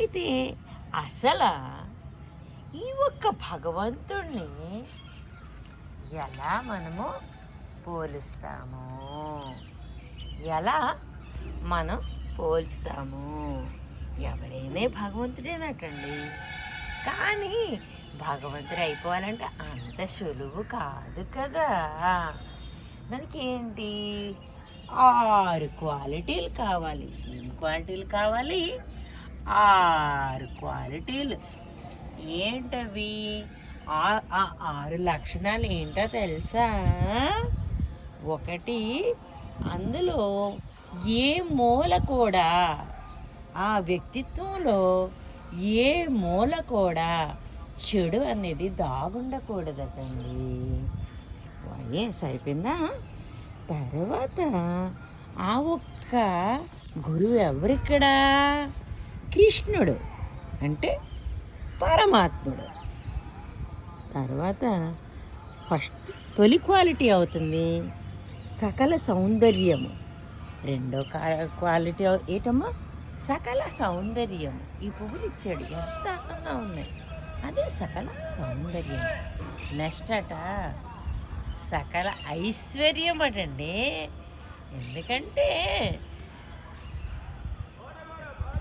అయితే అసలు ఈ ఒక్క భగవంతుణ్ణి ఎలా మనము పోలుస్తాము, ఎలా మనం పోల్చుతాము? ఎవరైనా భగవంతుడేనటండి, కానీ భగవంతుడు అయిపోవాలంటే అంత సులువు కాదు కదా. దానికి ఏంటి, 6 క్వాలిటీలు కావాలి. ఏం క్వాలిటీలు కావాలి? 6 క్వాలిటీలు. ఏంటవి? ఆ 6 లక్షణాలు ఏంటో తెలుసా? ఒకటి, అందులో ఏ మూల కూడా, ఆ వ్యక్తిత్వంలో ఏ మూల కూడా చెడు అనేది దాగుండకూడదటండి. సరిపోయిందా? తర్వాత ఆ ఒక్క గురువు ఎవరిక్కడ? కృష్ణుడు, అంటే పరమాత్ముడు. తర్వాత తొలి క్వాలిటీ అవుతుంది సకల సౌందర్యము. రెండో క్వాలిటీ ఏంటమ్మా? సకల సౌందర్యం. ఈ పువ్వులు ఇచ్చాడు, ఎంత అందంగా ఉన్నాయి, అదే సకల సౌందర్యం. నెక్స్ట్ సకల ఐశ్వర్యం అటండి. ఎందుకంటే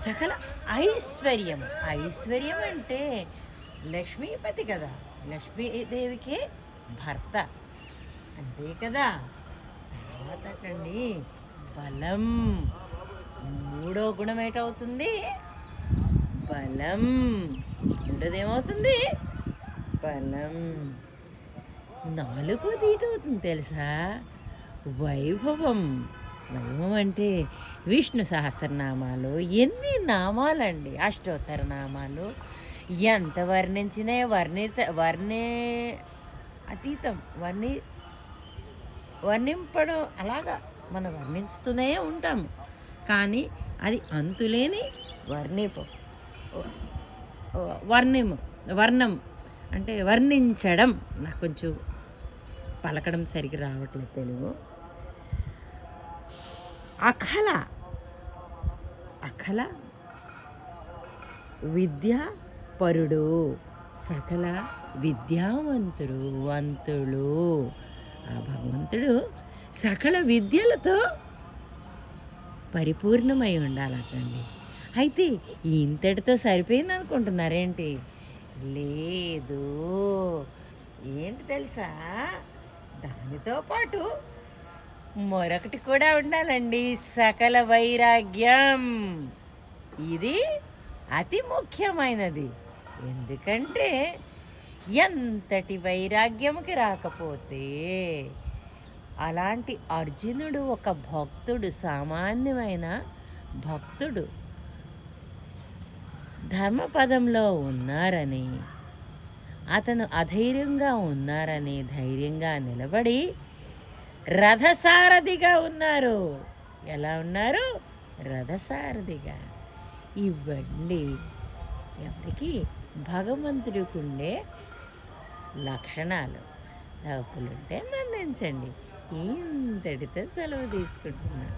సకల ఐశ్వర్యం, ఐశ్వర్యం అంటే లక్ష్మీపతి కదా, లక్ష్మీదేవికి భర్త, అంతే కదా. తర్వాత బలం. 3వ గుణం ఏటవుతుంది? బలం. 3వది ఏమవుతుంది? బలం. 4వది ఏటవుతుంది తెలుసా? వైభవం. వైభవం అంటే విష్ణు సహస్రనామాలు. ఎన్ని నామాలండి, అష్టోత్తర నామాలు. ఎంత వర్ణించినా అతీతం. వర్ణింపడం అలాగా మనం వర్ణించుతూనే ఉంటాము, కానీ అది అంతులేని వర్ణం అంటే వర్ణించడం. నాకు కొంచెం పలకడం సరిగ్గా రావట్లేదు తెలుగు. అఖల విద్యాపరుడు, సకల వంతులు. ఆ భగవంతుడు సకల విద్యలతో పరిపూర్ణమై ఉండాలటండి. అయితే ఇంతటితో సరిపోయింది అనుకుంటున్నారేంటి? లేదు. ఏంటి తెలుసా? దానితో పాటు మరొకటి కూడా ఉండాలండి, సకల వైరాగ్యం. ఇది అతి ముఖ్యమైనది. ఎందుకంటే ఎంతటి వైరాగ్యముకి రాకపోతే, అలాంటి అర్జునుడు ఒక భక్తుడు, సామాన్యమైన భక్తుడు, ధర్మపదంలో ఉన్నారని, అతను అధైర్యంగా ఉన్నారని ధైర్యంగా నిలబడి రథసారథిగా ఉన్నారు. ఎలా ఉన్నారు? రథసారథిగా. ఇవ్వండి ఎవరికి? భగవంతుడికి ఉండే లక్షణాలు. తప్పులుంటే మన్నించండి. ఇంతటితో సెలవు తీసుకుంటున్నాను.